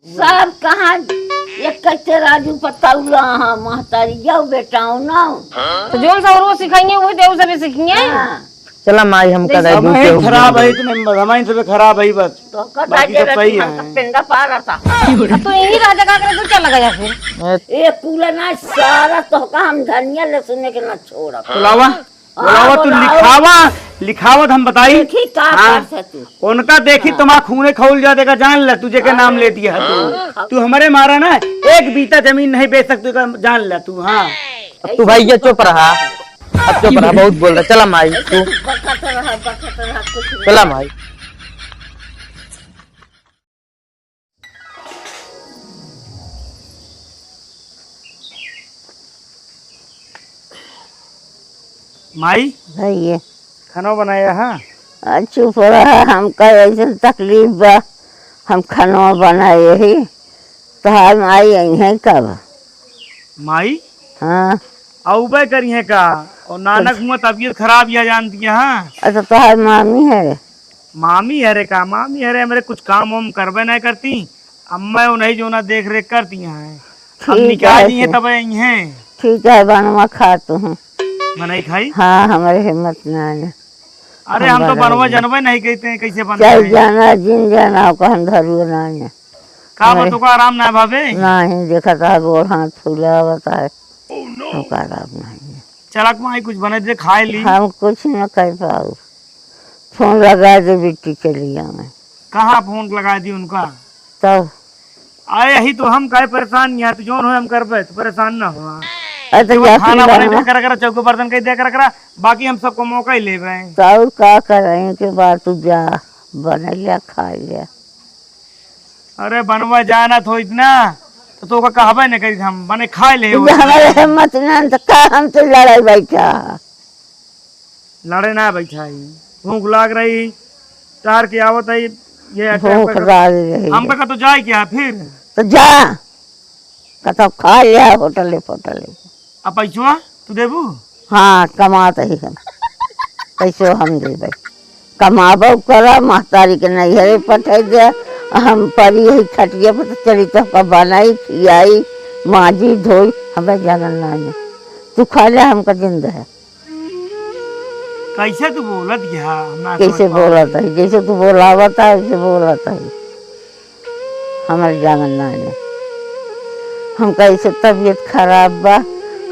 सब कहाँ एक कैसे राजू पताउला हाँ महतारी जाओ बेटा ना तो जो सा वो सिखाएंगे वही देव से भी सीखेंगे। चला माई हम का दे दूं के खराब है तुम्हें हमारी सब खराब है बस तो बाकी सब सही है। पिंडा पा रहा था तो यही राजा का करे तो क्या लगा फिर ये कूला ना सारा तो का हम धनिया ले सुने के ना छोड़ा बुलावा बुलावा तू लिखावत हम बताई देखी का कर से तू उनका देखी तुम्हारा खूने खौल जा देगा जान ले तुझे के नाम ले दिया है तू हमारे मारा ना एक बीता जमीन नहीं बेच सकती जान ले तू। हाँ अब तू भाई ये चुप रहा, अब चुप रहा, बहुत बोल रहा। चला माई तू बखत रहा कुछ चला माई। माई भाई ये खाना बनाया हाँ चुप रहा हमका ऐसे तकलीफ बा हम खाना बनाए ही तो हम आई है कब माई हाँ औबे करी है का और नानक हुआ तबीयत खराब या जानती है। हाँ अच्छा तो है मामी है रे मामी हरे का मामी हरे मेरे कुछ काम वाम करबे नहीं करती अम्मा उन्हें जो ना देख रेख करती हैं अब ठीक निकाह है दी है तब यही है ठीक है बनवा खाती हूँ बनाई खाई। हाँ हमारे हिम्मत ना है अरे हम तो बनवा जनवे नहीं कहते हैं कैसे चल बनवा जाना जिन जाना कहन धरू ना है का बतू का आराम ना भावे नहीं देखा था गोड़ हाथ फूला होता है हमका आराम नहीं है चलक माई कुछ बने दे खाए ली हम कुछ न कर पाऊ फोन लगा दे बेटी के लिए मैं कहाँ फोन लगा दी उनका तब आए यही तो हम काहे परेशान यहाँ तो जोन हो हम करबे तो परेशान ना हुआ अरे या खाना बने दे कर चौको बर्तन कहीं दे कर बाकी हम सबको मौका ही ले रहे हैं। तो का करें के बाद तू जा बना लिया खा लिया अरे बनवा जाना तो इतना तो का कहबे नहीं करी हम बने खाए ले हमारे हिम्मत ना तो का हम तो लड़ाई बैठा लड़े ना बैठा ही भूख लाग रही चार की आवत है ये भूख लाग रही हम का तो जाए क्या फिर तो जा कतो खा लिया होटल अब पैसा तू देबू हाँ कमाते ही हम कैसे हम देवे कमाबो करा महतारी के नैहरे पठे दे हम परी ही खटिया पर तो चली तो का बनाई खियाई माजी धोई हमें जानल ना तू खा ले हमका जिंदा है कैसे तू बोलत गया हम ना कैसे बोला था जैसे तू बोलावा था वैसे बोला था हमारे जानल ना हम कैसे तबीयत खराब बा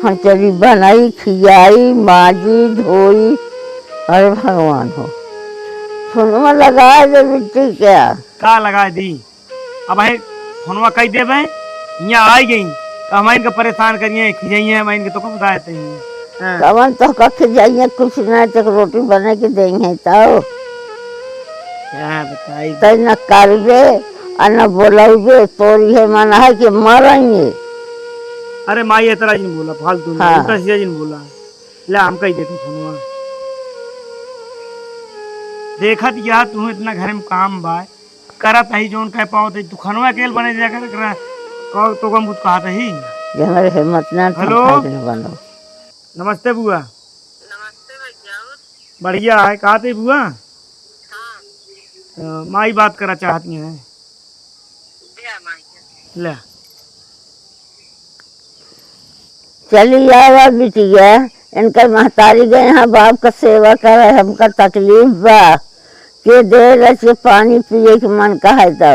हम चली बनाई खियाई माजी धोई अरे भगवान हो फोनमा लगा दे बेटी क्या का लगा दी अब है फोनवा कह देबे यहाँ आई गई तो हम इनका परेशान करिए खिजाइए हम इनके तो को बता देते हैं। कवन तो कख जाइए कुछ ना तक रोटी बना के देंगे तो क्या बताई तै न करबे और न बोलोगे तोरी है माना है कि मरेंगे। अरे माई इतना जिन बोला फालतू हाँ। उल्टा सीधा जिन बोला ले हम कह देते फोनवा देखत या तू इतना घर में काम बा करत ही जोन कह पाओ तू खनवा केल बने जा कर तो हम कुछ कहत ही जे हमारे हिम्मत ना तो हेलो। खाए के न बनो नमस्ते बुआ। बढ़िया है कहा थे बुआ माई बात करा चाहती हैं ले चली आवा बिटिया इनका महतारी गए यहाँ बाप का सेवा करे हमका तकलीफ बा के दे रच पानी पिए के मन का है तो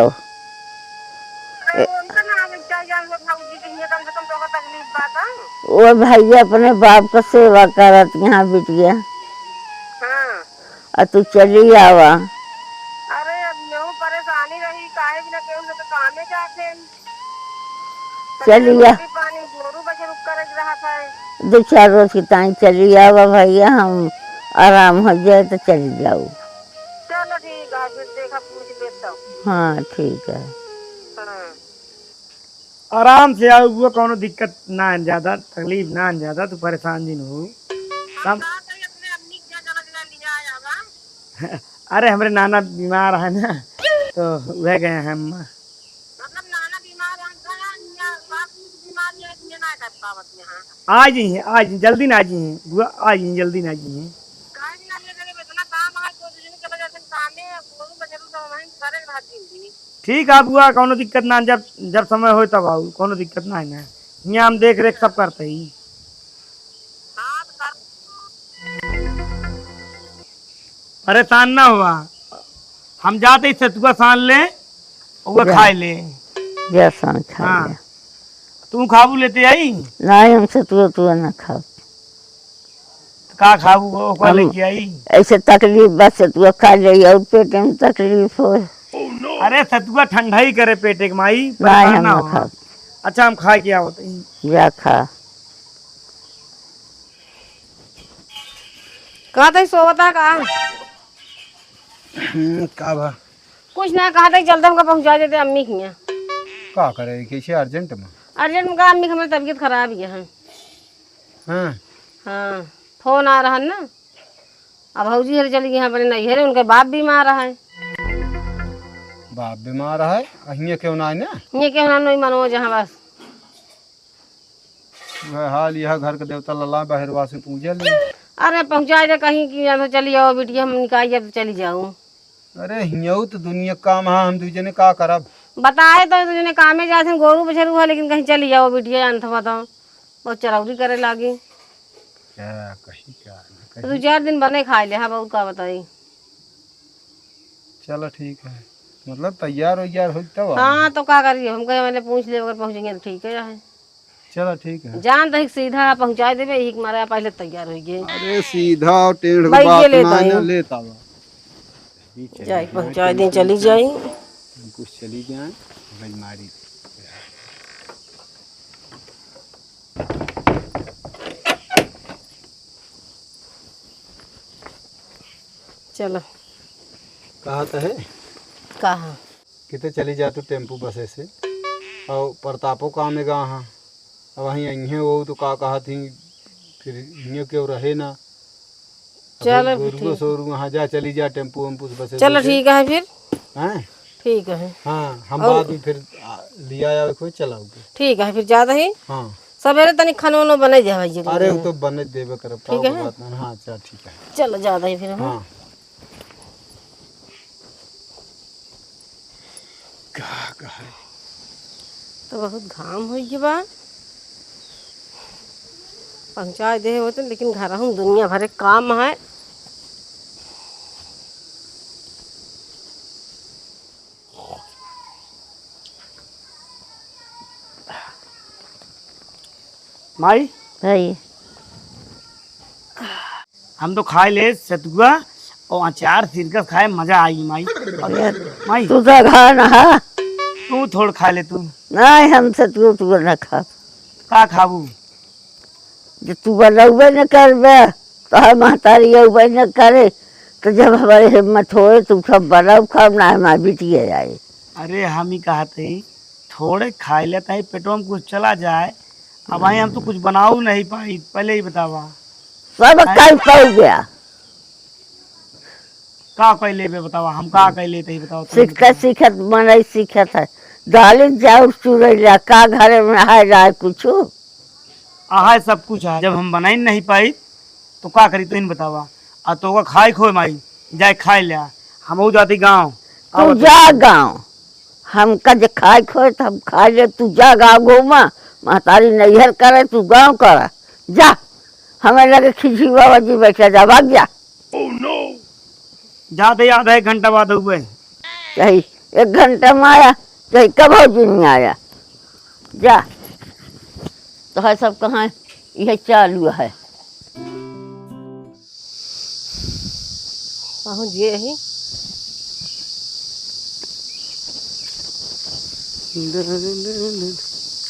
वो भैया अपने बाप का सेवा करत यहाँ बिटिया और तू चली आवा अरे अब यूं परेशानी रही काहे भी ना केहू न तो कामे जाते चलिए पानी गोरू बजे रुक कर रहा था 2-4 रोज की टाइम चली आवा भैया हम आराम हो जाए तो चली जाओ। चलो ठीक है फिर देखा पूछ लेता हूँ। हाँ ठीक है हाँ। आराम से आओ बुआ कोनो दिक्कत ना है ज्यादा तकलीफ ना है ज्यादा तू परेशान दिन हो सब अपने अम्मी क्या चला लिया आया बा अरे हमारे नाना बीमार है ना तो वह गए हैं हम मतलब नाना बीमार है या बाप की बीमारी है ये ना कर पावत यहाँ आज ही आज जल्दी ना आज ही बुआ आज ही जल्दी ना आज ही काहे भी ना ले लगे इतना काम है तो दिन के वजह से कामे गोरू बजे रुक तो वहीं करे रहती थी। ठीक है बुआ, कोनो दिक्कत ना, जब जब समय हो तब आओ, कोनो दिक्कत ना है ना। यहाँ हम देख रेख सब करते ही। हाँ तो कर परेशान ना हुआ, हम जाते ही सतुआ सान ले और खाए ले। जैसा खा हाँ। लिया। तू खाबू लेते आई नहीं हमसे तू न खाओ। का खाबू ओका लेके आई। ऐसे तकलीफ बस तू खा ले और पेट में तकलीफ हो। अरे सतुआ ठंडा ही करे पेटे के माई, नहीं परेशान हम ना न हो। खाओ। अच्छा हम खा के आओ तई। जा खा। कहा था सोवता का का बा कुछ ना, कहा था चलते हमको पहुंचा देते अम्मी के यहाँ। का करे कैसे अर्जेंट में? अर्जेंट में कहा अम्मी की हमारी तबीयत खराब ही है। हाँ हाँ फोन आ रहा है ना, अब भौजी हर चली गई यहाँ अपने नैहरे, उनके बाप बीमार है। बाप बीमार है, अहिए क्यों ना ना? ये क्यों ना नहीं मनोज यहाँ बस। वह हाल यह घर के देवता लल्ला बहरवा से पूजा ले। अरे पहुँचा दे कहीं की, यहाँ से चली जाओ बिटिया, हम निकाल जब चली जाऊँ। अरे हियाऊ तो दुनिया काम है, हम दूजे ने का करब? बताए तो तुझने कामे जाते गोरू बछरू है, लेकिन कहीं चली जाओ बिटिया, जानता बताओ बहुत चरौरी करे लागी। क्या कही क्या न तो कही। 2-4 दिन बने खा ले। हाँ बहुत का बताई। चलो ठीक है, मतलब तैयार हो तब हाँ तो क्या करिए, हम कहे मैंने पूछ ले, अगर पहुँचेंगे तो ठीक है। चलो ठीक है। जान तो सीधा पहुँचा देवे, एक मारा पहले तैयार हो गए। अरे सीधा टेढ़ भाई बात ये लेता ना हूँ। लेता बा। जाए पहुँचा दें, चली जाई। कुछ चली जाए बलमारी। चलो कहा तो है कहा कितने चली जा तू टेम्पू बसे से, और प्रतापो काम में गा हाँ, अब वहीं अइहे वो तो का कहा थी, फिर इन्हें क्यों रहे ना। चलो गोरुओ सोरू वहाँ जा, चली जा टेम्पू वेम्पू से बसे। चलो ठीक है फिर। हैं? ठीक है हाँ हम बाद में फिर लिया आवे कोई चलाओगे। ठीक है फिर ज्यादा ही हाँ सवेरे तनिक खानो वानो बने जाए भाई। अरे वो तो बने देवे करब। ठीक है। बात ना। हाँ चल ठीक है। चलो ज्यादा ही फिर। हाँ कहा तो बहुत घाम हो गया बा, पहुँचा दे हो तो, लेकिन घर हम दुनिया भरे काम है। माई भाई हम तो खाए ले सतुआ और अचार सिरकस खाए, मजा आई माई। माई तू तो खा ना। तू थोड़ खा ले तू। नहीं हमसे तू न खा। का खाबू? जो तू बनौबे न करबे तो महतारी अबे न करे, तो जब हमारी हिम्मत होए तुम सब बनाओ खाओ ना, हमारी बिटिया जाए। अरे हम ही कहते ही थोड़े खाए लेते हैं, पेटों में कुछ चला जाए। अब भाई हम तो कुछ बनाऊ नहीं पाई, पहले ही बतावा। सब कल पड़ गया। का कह ले बतावा, हम का कह लेते ही बताओ। सीखत बनाई सीखत है। दाली चाउर चूरैला का घरे में है जाए कुछ। आहा सब कुछ है, जब हम बनाई नहीं पाई तो का करी, तो इन बतावा। आ तो खाए खो माई जाए खाए लिया, हम जाती गाँव। तू जा गाँव, हम कज खाए खोए तो हम खा ले। तू जा गाँव घूमा, महतारी नैहर करे तू गाँव कर जा। हमें लगे खिची बाबा जी बैठा जा, भाग जा। जाते आधा 1 घंटा बाद हुए। चाहे 1 घंटा में आया, चाहे कब नहीं आया, जा। तो है सब कहाँ यह चालू है। पहुँच गए ही।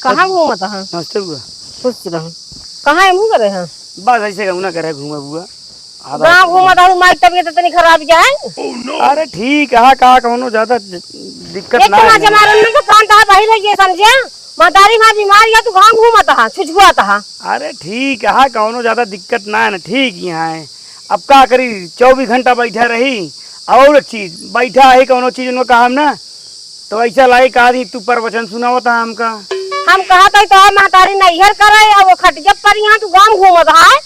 कहाँ घूमत है? नमस्ते बुआ। खुश रहो। कहाँ मुँह करे हैं? बस ऐसे घूमना करे घूमे बुआ। गाँव घूमत है, माई तबीयत इतनी खराब जाए। अरे ठीक है, कहा कौनो ज्यादा दिक्कत एक ना तो है। जमारन में तो कांटा बाहर है, ये समझे महतारी माँ बीमार या तू गाँव घूमत है, छुछुआत है। अरे ठीक है, कौनो ज्यादा दिक्कत ना है ना, ठीक ही है। अब का करी, 24 घंटा बैठा रही। और एक चीज बैठा है, कौनो चीज उनको कहा ना तो ऐसा लाई कहा दी तू प्रवचन सुना होता है हमका। हम कहा था तो महतारी नैहर करे और वो खटिया पर यहाँ तू गाँव घूमत है।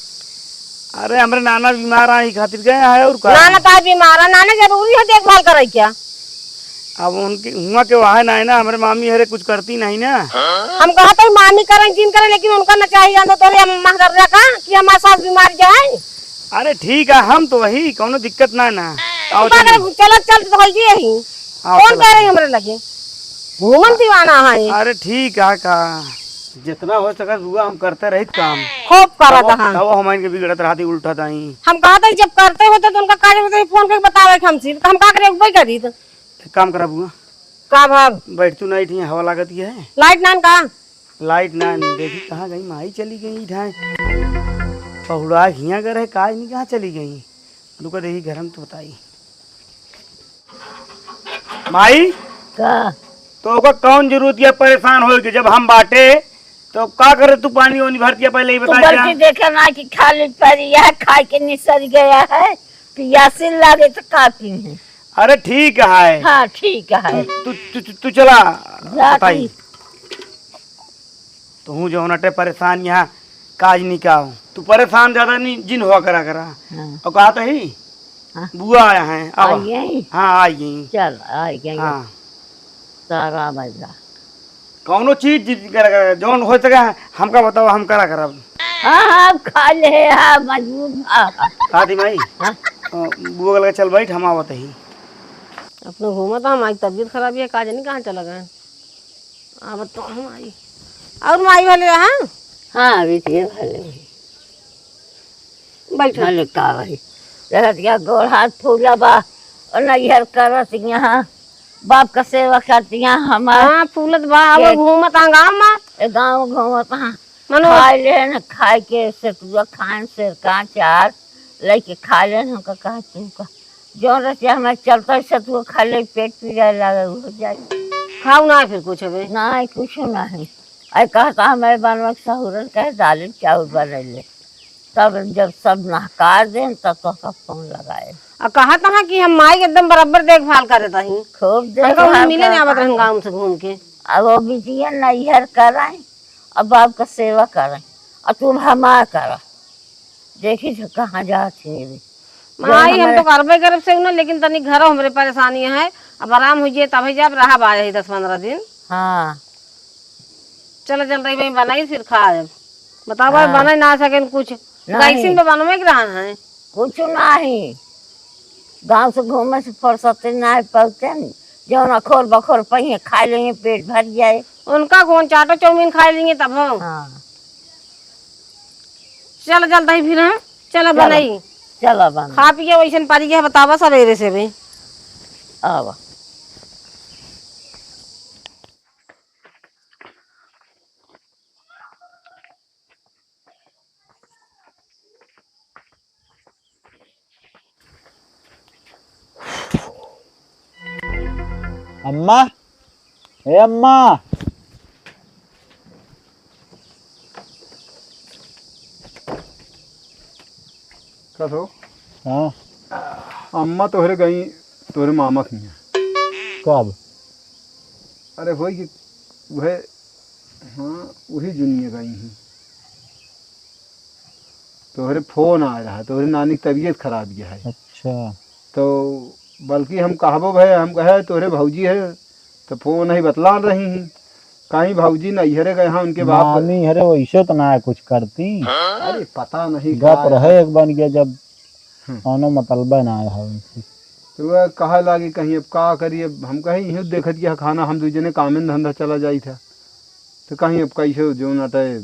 अरे हमारे नाना बीमार है, खातिर गए है। और का नाना तार बीमार है, नाना जरूरी है देखभाल करे क्या? अब उनके हुआ के वहाँ ना है ना, हमारे मामी हरे कुछ करती नहीं ना। हम कहा तो मामी करें जिन करें, लेकिन उनका न चाहिए तो महदर्जा का कि हमारे साथ बीमारी जाए। अरे ठीक है, हम तो वही कोनो दिक्कत ना ना। आओ चल चल तो यही कौन कह रही हमारे लगे घूमन दीवाना है। अरे ठीक है का जितना हो सका बुआ हम करते रहित काम। खूब करा था तब हमारे के बिगड़त रहती उल्टा था ही। हम कहा था जब करते होते तो उनका कार्य होते फोन करके बतावे कि हमसे तो हम का करे वही करी तो काम करा बुआ का भाग बैठ तू नहीं थी, हवा लागत है। लाइट नान का लाइट ना देखी कहाँ गई, माई चली गई ढाई पहुड़ा घिया कर है काज नहीं, कहाँ चली गई रुका देखी घर में तो बताई माई। का तो ओका कौन जरूरत है परेशान हो के, जब हम बाटे तो का करे तू पानी वानी भरती है पहले ही तू बता बल्कि देखा ना कि खाली पड़ी है, खा के निसर गया है, पियासी लागे तो काफी है। अरे ठीक है। हाँ ठीक है। तू चला जा बताई तो हूँ जो नटे परेशान यहाँ काज नहीं का हूँ, तू परेशान ज्यादा नहीं जिन हुआ करा करा। हाँ। और कहा तो ही हाँ। बुआ आया है अब। आई गई? हाँ आई गई। चल आई गई। हाँ सारा मजा। कौनो चीज करा जौन हो सके हमका बताओ, हम करा करब। हाँ हाँ खा ले, हाँ मजबूत कहा थी भाई हाँ? बुआ लगा चल बैठ हम आवत ही। अपने घूमा तो हमारी तबीयत खराब है, काज नहीं कहाँ चला गए। अब तो हम आई और माई वाले हाँ हाँ बेटिए भले बैठो भले का भाई रहत क्या गोड़ हाथ फूला बा और नैहर करत यहाँ बाप का सेवा करती यहाँ हमार हाँ फूलत बा अब घूमत गाँव में गाँव घूमत हाँ मनो खाए ले न खाए के सेटुआ खान से का चार लेके खा ले हमका कहा तू का जो रचिया हमें चलता सतुआ खा ले पेट पी जाए लगे हो जाए खाऊ ना फिर कुछ अबे नहीं कुछ नहीं। आई कहता हमारे बनवा सहूरन कहे दाल चावल बने तब जब सब नहकार दें तब तो फोन लगाए और कहा था कि हम माई के एकदम बराबर देखभाल करे ही खूब मिले नहीं आवत रहे गाँव से घूम के। अब वो बिटिया नैहर कराए अब बाप का सेवा कराए और तुम हमार करा देखी जो कहाँ जाती माई हम तो करबे करब से ना, लेकिन तनी घर हमारे परेशानी है। अब आराम हो जाए तब जब रहा बाजे 10-15 दिन। हाँ चलो चल रही भाई बनाई फिर खाए बताओ भाई बना ना सके कुछ गैसिन पे बनवे के रहा है कुछ नहीं गांव से घूमे से फुर्सत नहीं पहुँचे जो अखोर बखोर पहिए खा लेंगे पेट भर जाए। उनका कौन चाटो चाउमीन खा लेंगे तब हम हाँ चल चलता ही फिर हम चलो बनाई चलो बन खा पी के वैसे पारी के बतावा सवेरे से भी अब अम्मा ए अम्मा कहो हाँ अम्मा तोहरे गई तोहरे मामा की हैं। कब अरे वही कि वह हाँ वही जुनिया गई हैं। तोहरे फोन आ रहा है, तोहरे नानी की तबीयत खराब गया है। अच्छा तो बल्कि हम कहबो भाई हम कहे तोहरे भौजी है तो फोन ही बतला रही हैं कहीं भौजी नैहरे गए हैं उनके बाप। नानी अरे वैसे तो ना कुछ करती अरे पता नहीं गप रहे एक बन गया जब कोनो मतलब ना है उनसे। तो वह कहा लागे कहीं अब का करिए, हम कहीं यही देखत कि खाना हम दूजने काम में धंधा चला जाई था तो कहीं अब कैसे जो नटे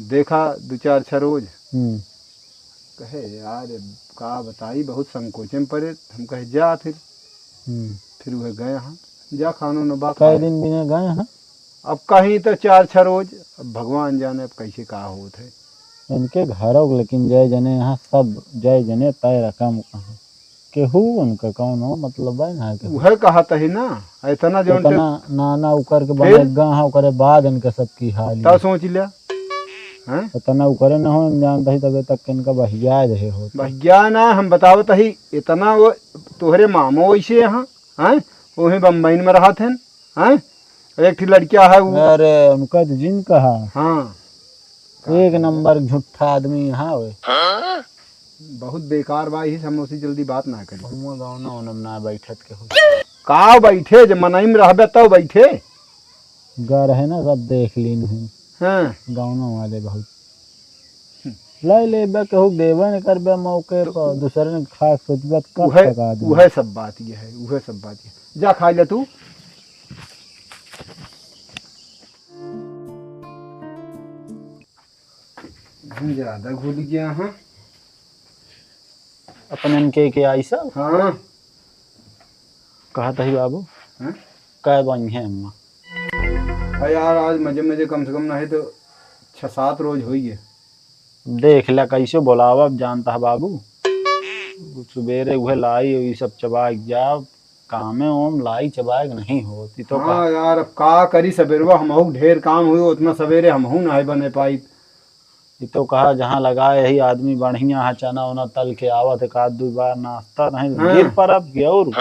देखा 2-4 रोज कहे यार का बताई बहुत संकोच में पड़े। हम कहे जा फिर वह गए हाँ जा खानो न बात कई दिन बिना गए हैं अब कहीं तो 4-6 रोज। अब भगवान जाने अब कैसे का होत है इनके घरों लेकिन जय जने यहाँ सब जय जने तय रकम कहाँ केहू उनका कौन हो मतलब है ना के वह कहा ही ना इतना जो नाना उकर के बने गाँव करे बाद इनके सबकी हाल तब सोच लिया हैं इतना उकरे न हो जानता ही तब तक इनका बहिया रहे हो भैया ना हम बतावत ही इतना वो तोहरे मामो वैसे यहाँ हैं वही बम्बई में रहा थे हैं एक थी लड़किया है वो। अरे उनका तो जिन कहा हाँ एक नंबर झूठा आदमी यहाँ हुए बहुत बेकार बात ही हम उसी जल्दी बात ना करें। गाँव ना बैठत के हो का बैठे जब मनई में रहबे तब बैठे। घर है ना सब देख ली नहीं हाँ गाँव वाले बहुत लाई ले कहू देवे न करबे मौके पर दूसरे ने खास सोचबे कब उहे तक आदमी उहे सब बात ये है, उहे सब बात ये। जा खा ले तू। ज्यादा घुल गया। हाँ अपन के आई सब हाँ कहा था ही बाबू हाँ? कह बनी है अम्मा अरे यार आज मजे मजे कम से कम नहीं तो 6-7 रोज हुई है। देख ला कैसे बोलावा अब जानता है बाबू सुबेरे वह लाई ये सब चबाक जा कामे ओम लाई चबाक नहीं होती तो हाँ यार अब का करी सवेरवा हमहू ढेर काम हुई उतना सवेरे हमहू नहीं बने पाई। ये तो कहा जहाँ लगाए यही आदमी बढ़िया है चना उना तल के आवत एक आध 2 बार नाश्ता नहीं हाँ। गिर पर अब गया और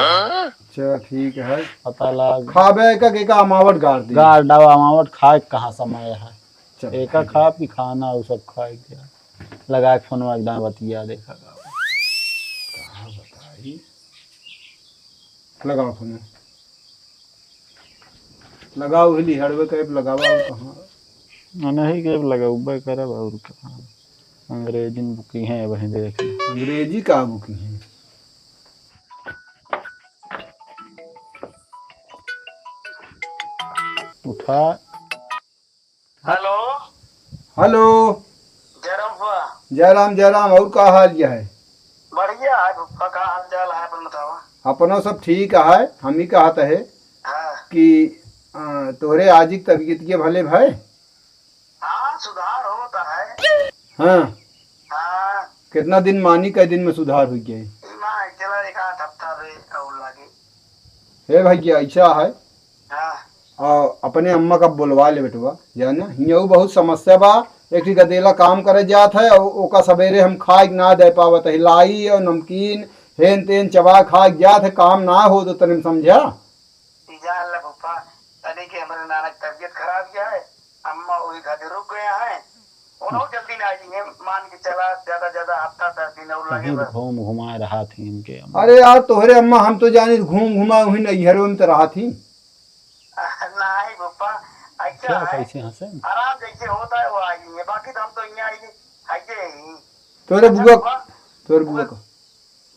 चल ठीक है। पता लग खाबे का अमावट गाड़ दी। गाड़ डावा मावट खाए के कहाँ समय है चल एक खा पी खाना वो सब खाए गया लगा के फोन एकदम बतिया देखा लगाओ फोन लगाओ हिली हड़वे कैप लगावा कहाँ नहीं के लगा करब और कहाँ अंग्रेजी में बुकी है वही देख ले अंग्रेजी का बुकी है। उठा हेलो हेलो जयराम हुआ। जयराम जयराम और का हाल यह है। बढ़िया है पप्पा का हाल चाल है अपन बतावा। अपनो सब ठीक है। हम ही कहत है हाँ कि तोहरे आज की तबीयत के भले भाई। हाँ सुधार होता है। हाँ हाँ कितना दिन मानी कई दिन में सुधार हुई गई। माँ चला एक आध हफ्ता रे और लगे। हे भैया ऐसा है हाँ और अपने अम्मा का बोलवा ले बेटुआ जाना हियाँ बहुत समस्या बा। एक ही गदेला काम करे जात है और ओका सवेरे हम खाए ना दे पावत है लाई और नमकीन हेन तेन चबा खा जात है काम ना हो तो तने समझा। जान ले पप्पा तनी के हमारे नाना की तबीयत खराब गया है। अम्मा वही घर रुक गया है उन्होंने जल्दी ना आई है मान के चला ज्यादा हफ्ता 10 दिन और लगे कहीं बस। घूम घुमाए रहा थी इनके अरे यार तोहरे अम्मा हम तो जाने घूम घुमा हुई नैहरों में तो रहा थी। नहीं पप्पा ऐसा क्या है कैसे हंसे आराम जैसे होता है वो आई है बाकी तो हम तो यहाँ आई ही। तोरे बुआ तोरे बुआ को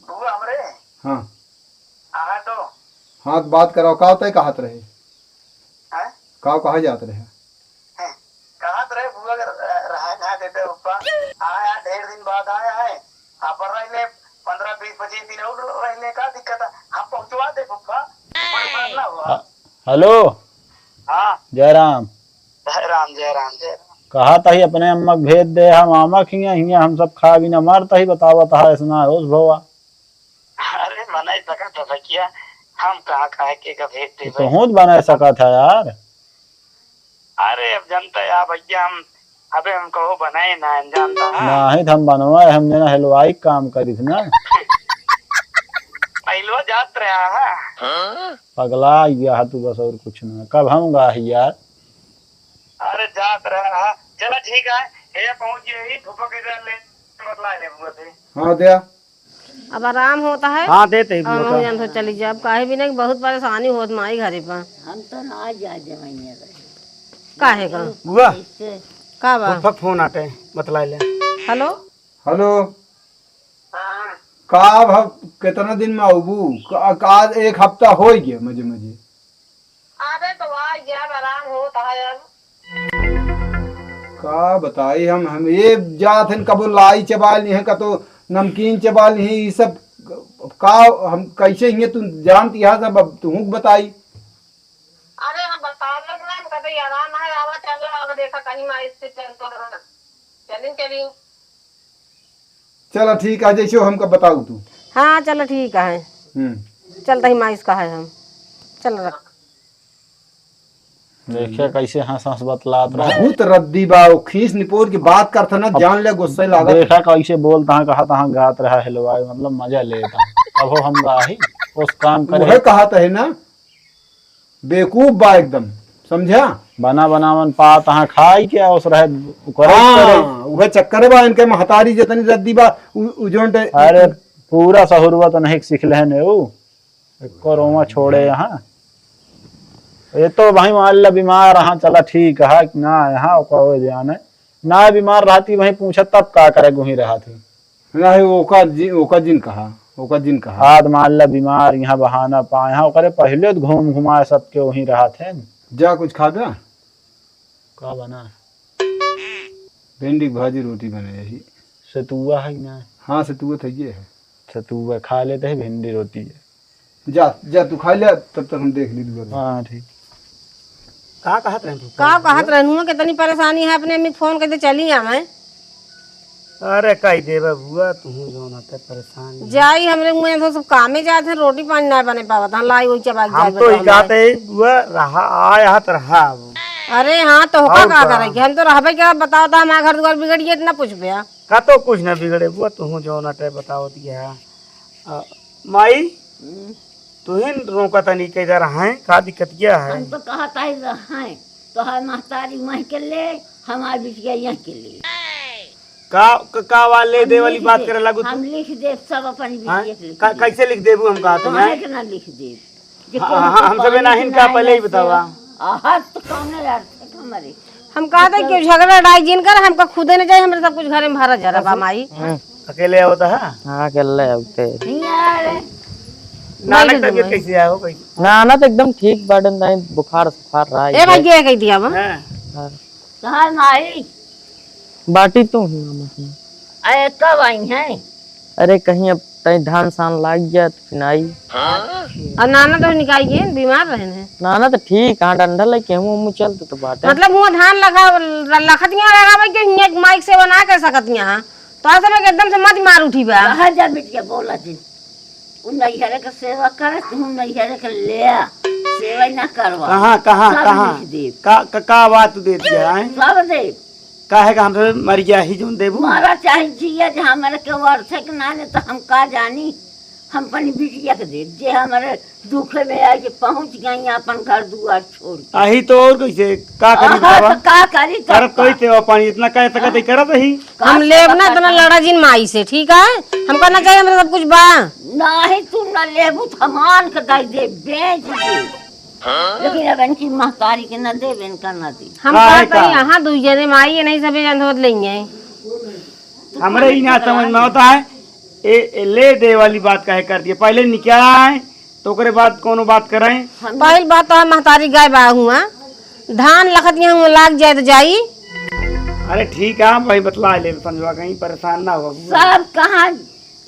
बुआ हमरे हाँ आहा तो हाँ तो बात कराओ का होता है कहत रहे हैं का कहा जात रहे। कहा तो रहे बुआ रहा ना देते पप्पा आया ढेर दिन बाद आया है आप रहने 15-20-25 दिन और रहने का दिक्कत है हम पहुंचवा दे पप्पा परेशान ना हुआ। हेलो हाँ जयराम जय राम जय राम जय राम। कहा था ही अपने अम्मा के भेज दे हम आमा खिया हिया हम सब खा भी ना मारता ही बतावा था ऐसा होश भवा अरे मना सका था किया हम कहाँ खाए के का भेज दे तो हूँ बना सका था यार। अरे अब जानता है आप भैया हम अबे हम कहो बनाए ना जानता है नहीं तो हम बनवाए हम जना हलवाई काम करी थी ना पहलो जात रहा है। पगला गया तू बस और कुछ ना कब हम गाही यार। अरे जात रहा चला ठीक है ये पहुंच गए फूफा के घर ले बतला ले बुआ थे। हाँ दिया अब आराम होता है हाँ देते और हम जान तो चली जाए अब काहे भी नहीं बहुत परेशानी होत माई घरे पर हम तो ना जा जमाइए काहे का बुआ का बा फूफा फोन आते बतला ले। हेलो हेलो हाँ का अब कितना दिन में आबू का 1 हफ्ता हो गया मजे मजे। अरे तो आ गया आराम होता है अब। का बताई हम ये जात हैं कबो लाई चबाल नहीं है का तो नमकीन चबाल नहीं है ये सब का हम कैसे हिये तू जानती है सब अब तू बताई। अरे हम बता लग रहा है कभी आराम है आवा चल अब देखा कहीं मैं इससे चल तो चली चलो ठीक है जैसे हमको बताऊ तू। हाँ चलो ठीक है चलता ही माइस का है हम चल रख देखिए कैसे हंस हंस बतलात रहा बहुत रद्दी बा वो खींच निपोर की बात करता ना जान ले गुस्से लागत। देखा कैसे बोलता कहा तहाँ गात रहा हलवाई मतलब मजा लेता अब वो हम गाही उस काम वह करे कहा है ना बेवकूफ बा एकदम समझा। बना बनावन पा तहाँ खाई क्या उस रहे करे हाँ वह चक्कर बा इनके महतारी जितनी रद्दी बा उजोंटे। अरे पूरा सहुरवा तो नहीं सीख ले ने वो एको रोमा छोड़े यहाँ। ये तो भाई मान ला बीमार हाँ चला ठीक है कि ना यहाँ कहो ध्यान है ना बीमार रहती वहीं पूछा तब का करे वहीं रहा थी नहीं ओका जिन कहा आज मान ला बीमार यहाँ बहाना पाए यहाँ करे पहले तो घूम घुमाए सबके वहीं रहा थे न। जा कुछ खा बे। का बना भिंडी की भाजी रोटी बने यही। सतुआ है कि ना? हाँ सतुआ तो ये है। सतुआ खा लेते हैं भिंडी रोटी है। जा तू खा ले तब तक हम देख ली। हाँ ठीक। का कहत रहे तू? का कहत रहनू कितनी परेशानी है अपने में फोन करके चली आ मैं अरे कही देवे बुआ तू जो ना ते परेशान जाई हमरे मुंह तो सब कामे जाते हैं रोटी पानी ना बने पावत हम लाई वही चबा हम तो जाते बुआ रहा आया त रहा। अरे हाँ तो होका का करे कि हम तो रहबे क्या बताओ तो हमारा घर द्वार बिगड़ गया इतना पूछ गया का तो कुछ ना बिगड़े बुआ तू जो ना ते बताओ दिया माई तू ही रोका तनी के इधर है का दिक्कत क्या है? हम तो कहता ही हैं तो है महतारी वहीं के ले हमारे बिटिया यहाँ के लिए का वाले दे वाली बात करे लागू हम लिख दे सब अपन बिटिया के लिख कैसे लिख देबू हम कहा तुम्हें के ना लिख दे हम सब नहीं का पहले ही बतावा आहा तो कौन यार हमारे हम कहा था कि झगड़ा डाई जिन कर हमका खुदे न जाए हमरे सब कुछ घरे में भरा जा रहा माई अकेले होता है। हाँ अकेले होते यार नानक तबीयत कैसी है हो भाई? ना तो एकदम ठीक बाटन नहीं बुखार सुखार रहा ए भाई ये कह दिया बा कहाँ माई बाटी तो अरे कब आई है? अरे कहीं अब तई धान सान लाग गया तो फिर आई। और नाना तो निकालिए बीमार रहे हैं ना तो ठीक हाँ डंडा लेके मुँह चलते तो बाटे मतलब मुँह धान लगा लखतियाँ लगा के हियां माइक से बना कर सकतियाँ तो ऐसा में एकदम से मत मार उठी बा कहाँ जा बिटिया बोला थी उन नैहरे का सेवा करे तुम नैहरे का ले सेवा ना करवा कहाँ कहाँ सब कहाँ लिख दे का बात तू दे दिया है सब दे काहे का हमसे मर गया ही जोन देबू मारा चाहे जिया जे हमारे के वर्ष के ना ने तो हम का जानी हम अपनी बिटिया के दे जे हमारे दुखे में आई के पहुंच गई अपन घर दुआर छोड़ के आही तो और कैसे का करी आहा, बाबा तो का करी तो करत कोई सेवा पानी इतना कहे तक करत ही हम लेब ना इतना लड़ा जिन माई से ठीक है हम करना चाहिए हमारे सब कुछ बा नहीं तू न लेबू थमान के दे दे बेच दे लेकिन अब इनकी महतारी के न दे इनका न दे हम काहे कहते हैं का? यहाँ दू जने माई नहीं सभी जन लेंगे हमरे ही ना समझ में होता है ए ले दे वाली बात काहे कर दिया पहले निकाह है तो ओकरे बाद कोनो बात कराएं। पहली बात तो हम महतारी गाय बा हुआ धान लखतियाँ हुआ लाग जाए तो जाई अरे ठीक है भाई बतला ले समझवा कहीं परेशान ना हो सब कहाँ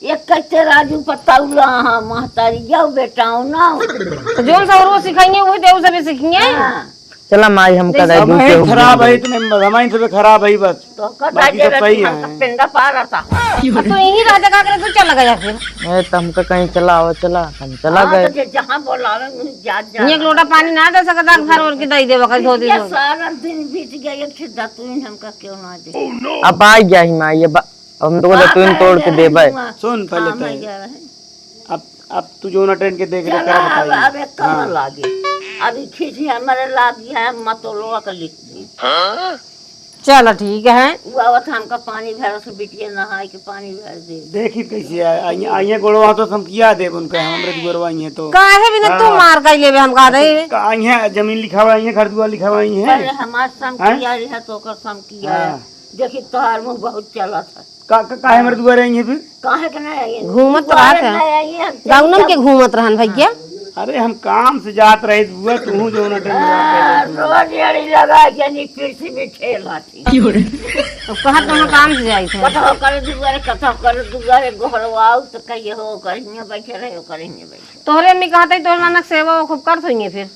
एक कहते राजू पताउला हाँ महतारी जाओ बेटाओ ना तो जो सब रोज सिखाएंगे वही देव सभी सीखेंगे चला माई हम कर समय खराब है इतने समय सब खराब है बस तो कटा बाकी दे सब सही है। पिंडा पा रहा था तो यही रहते का करे तू चला गया फिर तो हमका कहीं चला हो चला हम चला हाँ, गए तो जहाँ बोलावे जा जा एक लोटा पानी ना दे सकता घर और की दई दे वक्त धो दी ये सारा दिन बीत गया एक सीधा तू हमका क्यों ना दे अब आ गया ही माई अब हम तो तुम तोड़ के दे भाई सुन पहले हाँ, मैं तो जा रहा है। अब तू जो ना ट्रेन के देख ले चला कर अब बताइए अब एक कहाँ लागे अभी खींची हमारे लाग गया है मतोलवा का लिख दी चलो ठीक है वो आवत हमका पानी भर से बिटिया नहाए के पानी भर दे देखी कैसी है आइए गोड़वा तो हम किया दे उनके हमरे दुआरवा आइए तो काहे भी ना तू मार कर लेबे हम कहा दे आइए जमीन लिखा हुआ आइए घर दुआर लिखा हुआ आइए पहले हमार सम किया है तो ओकर सम किया है देखी तोहार मुंह बहुत चला था काहे हमरे दुआर आइए फिर काहे के नहीं आई घूमत रहत है गाउनम के घूमत रहन भैया अरे हम काम से जात रहे बुआ तू जो ना ट्रेन रोज जड़ी लगा के नी कुर्सी में ठेला थी कहा तो हम काम से जाई थे कथा कर दुआरे गोहरवाऊ तो कहिए हो करिए बैठे रहे हो करिए बैठे तोहरे अम्मी कहते तोहर नानक सेवा खूब करत होइए फिर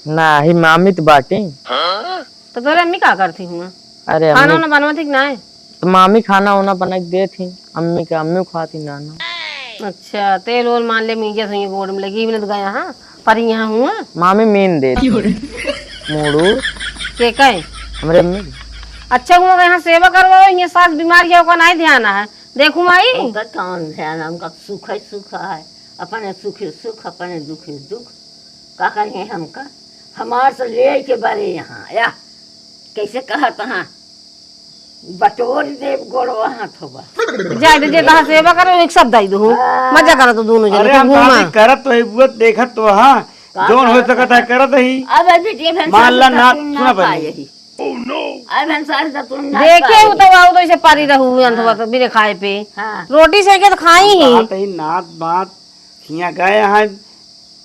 ना ही मामी तो बाटी तो तोहरे अम्मी का करती हुआ अरे खाना अम्मी ना बनवा थी ना तो मामी खाना वाना बना के दे थी अम्मी का अम्मी खाती नाना अच्छा तेल ओल मान ले मीजे हुई गोड़ में लगी भी गया हाँ पर यहाँ हुआ मामी मीन दे मोड़ू के कहे हमरे अम्मी अच्छा हुआ यहाँ सेवा करवा ये सास बीमारी है ओका नहीं ध्यान है देखू माई उनका कौन ध्यान हमका सुख है सुख है अपने सुख है सुख अपने दुख है दुख का कहें हमका हमार से ले के बारे यहाँ या कैसे कहा तहाँ बटोर देव गोड़वा हाथोबा जाए दे जे कहा सेवा करो एक शब्द आई दो मजा करो तो दोनों अरे जने हम घूमा कहा करत तो है बुआ देखत तो हाँ जोन हो सकत है करत ही अब बेटी भैंस मान ला ना सुना पहले अब भैंस सारी तुम ना देखे वो तो आओ तो इसे पारी रहू अंधवा तो बिना खाए पे हाँ रोटी सेके तो खाई ही बात ही नात बात हिया गए हैं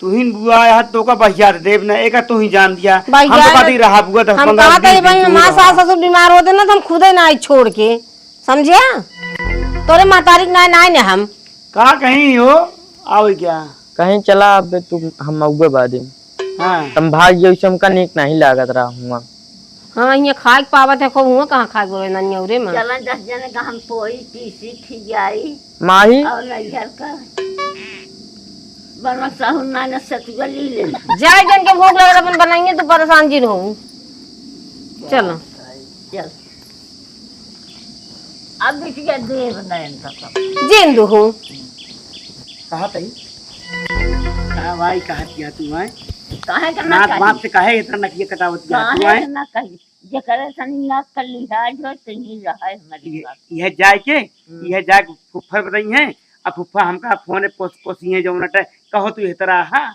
तू ही बुआ आया तो का बहिया देव ने एक तू ही जान दिया हम बहिया तो बात ही रहा बुआ 10 हम 15 कहा था 20 भाई दिन हमारे तू सास रहा। ससुर बीमार होते ना तो हम खुद ही ना आई छोड़ के समझिया तोरे मातारी ना ना ने हम कहा कहीं हो आओ क्या कहीं चला अब तू हम अउबे बादे हाँ तुम भाग जो हमका नीक नहीं लागत रहा हुआ हाँ ये खाए के पावत है खूब हुआ कहाँ खाए बोले नन्यौरे में चलन 10 जने का हम पोई तीसी खिजाई माही और नैहर का बनवा साहु ना सतुआ ली लेना जाए जन के भूख लगे अपन बनाएंगे तो परेशान जी रहूं चलो चल अब बिटिया दे बनाएं तक जिंदू हूँ कहा तई कहा भाई कहा किया तू है काहे करना नात बात से काहे इतना नकिया कटावत किया तू काहे है करना कही जे करे सनी ना कर लिहाज हो तो नहीं रहा है हमारी बात यह जाए के यह जाए के फुफ्फा बताई है अब फुफ्फा हमका फोन पोस पोसी है जो नटे कहो तू इतरा हां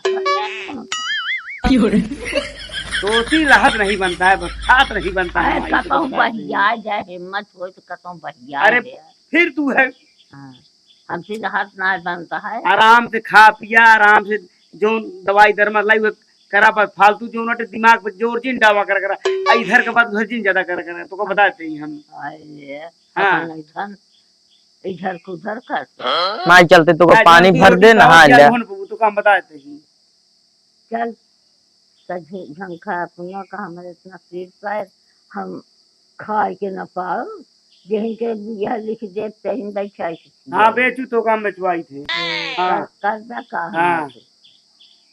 दोषी राहत नहीं बनता है बस खात नहीं बनता है है कतौ बहिया जाए हिम्मत हो तो कतौ बहिया अरे फिर तू है हमसे राहत ना बनता है आराम से खा पिया आराम से जो दवाई दरमत लाई वो करा पर फालतू जो नटे दिमाग पर जोर जिन डावा कर इधर के बाद उधर जिन ज्यादा कर तो को बताते ही हम अरे हाँ। अपन ऐठन इधर को उधर कर माई चलते तो को पानी भर दे नहा ले तो काम बताते ही चल सभी झंखा अपना का हमारे इतना पेट पैर हम खाए के न पाओ जेहन के यह लिख दे तहिन बैठा हाँ बेचू तो काम बेचवाई थे हाँ करदा का हाँ।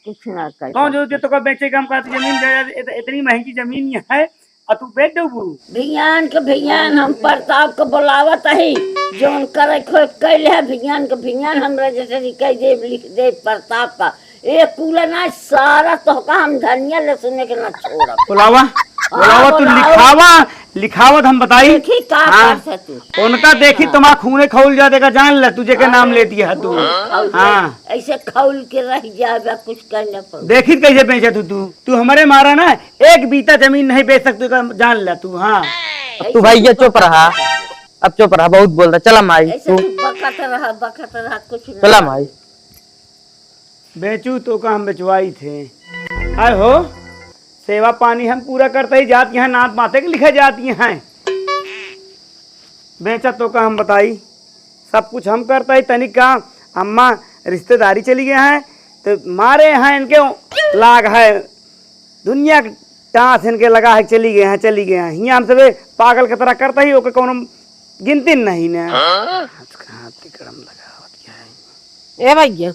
कुछ ना कर कौन जो तो को बेचे काम का जमीन जायदाद इतनी महंगी जमीन है और तू बेच दो विज्ञान हम प्रताप को बुलावत है जोन करे खोज कैले है विज्ञान के विज्ञान हमरा जैसे कह दे लिख दे प्रताप का एक पूरा ना सारा तो का हम धनिया ले सुने के ना छोड़ा बुलावा बुलावा तू लिखावा लिखावत हम बताई देखी का हाँ। कर सकते उनका देखी तुम्हारा खूने खौल जा देगा जान ले तुझे के नाम ले दिया तू हाँ ऐसे खौल के रह जाएगा कुछ कहना पड़े देखी कैसे बेचे तू हमारे मारा ना एक बीता जमीन नहीं बेच सकते जान ले तू हाँ अब तू भैया चुप रहा अब चुप रहा बहुत बोल रहा चला माई ऐसे तू बकत रहा कुछ नहीं चला माई बेचू तो का हम बेचवाई थे आए हो सेवा पानी हम पूरा करते ही जाती हैं नात माते के लिखे जाती हैं बेचा तो का हम बताई सब कुछ हम करते ही तनिक का अम्मा रिश्तेदारी चली गए हैं तो मारे हैं इनके लाग है दुनिया टाँस इनके लगा है चली गए हैं हियाँ हम सब पागल की तरह करते ही ओके कोनो गिनती नहीं ने ए भैया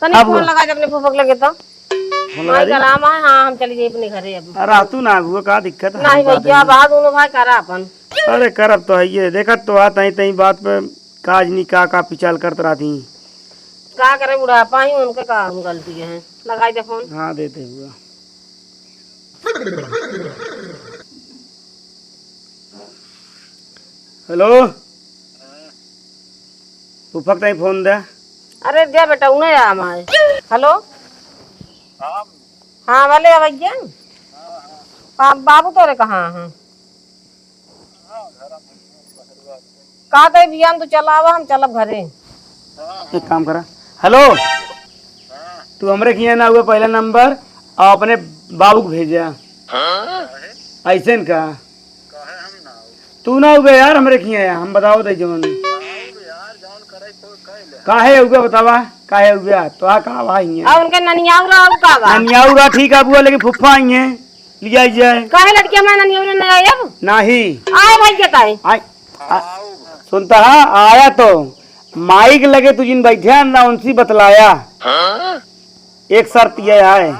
तनी फोन लगा दे अपने फुफक लगे तो माई का नाम है हाँ हम चली जाए अपने घरे अब अरे तू ना हुआ का दिक्कत है नहीं भैया बाद दोनों भाई करा अपन अरे करब तो है ये देखत तो आता ही तई बात पे काज नहीं का पिछाल करत रहती का करे बुढ़ापा ही उनके का गलती है लगाई दे फोन हाँ देते हुआ हेलो फुफक तई फोन दे अरे दे बेटा उन्हें आ हमारे हेलो हाँ वाले भैया बाबू तोरे कहाँ हैं कहा थे बियान तू चला आवा हम चलब घरे एक काम करा हेलो तू हमरे किया ना हुआ पहला नंबर और अपने बाबू को भेजा ऐसे न का तू ना हुए यार हमरे किया हम बताओ दे जवन काहे हुआ बतावा काहे हुआ तो आ का भाई अब उनके ननियाऊ रहा का बा ननियाऊ रा ठीक है बुआ लेकिन फुफ्फा आई है लिया जाए काहे लड़की हमारे ननियाऊ ने नहीं आया अब नहीं आए भैया काहे सुनता है आया तो माइक लगे तू जिन बैठे ना उनसे बतलाया एक शर्त ये है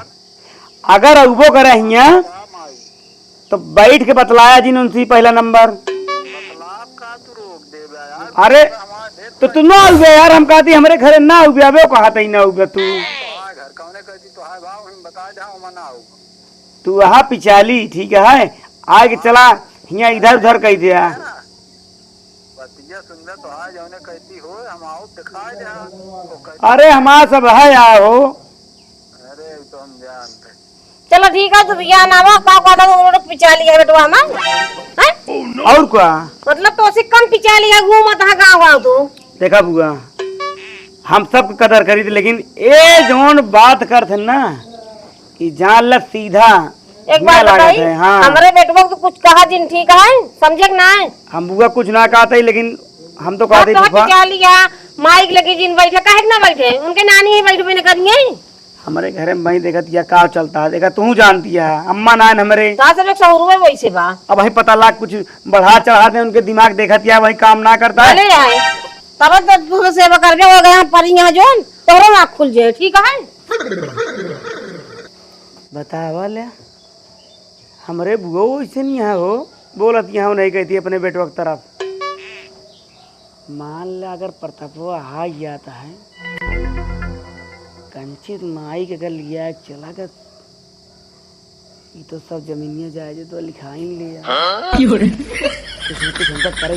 अगर अगबो करे हिया तो बैठ के बतलाया जिन उनसे पहला नंबर अरे तो तू ना उगे यार हम कहती हमारे घरे ना उगे अबे कहा ही ना उगे तू वहाँ पिछाली ठीक है आगे चला हिया इधर उधर कह दिया अरे हमारा सब है यार हो। चलो ठीक है, तू भैया ना का कहता तो उन्होंने पिचा लिया बेटवा में हैं? और क्या मतलब तो उसे कम पिचा लिया, घूमत है गाँव गाँव तू। देखा बुआ, हम सब कदर करी थी, लेकिन ए जोन बात करते ना कि जान ल सीधा एक बात बताई, हाँ। हमारे बेटवा को कुछ कहा जिन ठीक है, समझे कि ना? हम बुआ कुछ ना कहते ही, लेकिन हम तो कहते तो पिचा लिया, माइक लगी जिन बैठे काहे ना बैठे, उनके नानी ही बैठे बिना करिए। हमारे घर में वही देखत या का चलता है, देखा तू जानती है, अम्मा नान हमारे सहुर वैसे बा। अब वही पता लाग कुछ बढ़ा चढ़ा दे, उनके दिमाग देखत या वही काम ना करता है। चले आए तब तो सेवा करके हो गया पर यहाँ जो तोरो आँख खुल जाए, ठीक है? बतावा ले हमरे बुआ ऐसे नहीं है हो, बोलत यहाँ नहीं कहती अपने बेटवा की तरफ। मान ले अगर प्रतापवा आ जाता है, कंचित माई के अगर लिया चला गया, ये तो सब जमीनिया जायजे तो लिखा ही लिया कुछ न कुछ हम तक करे।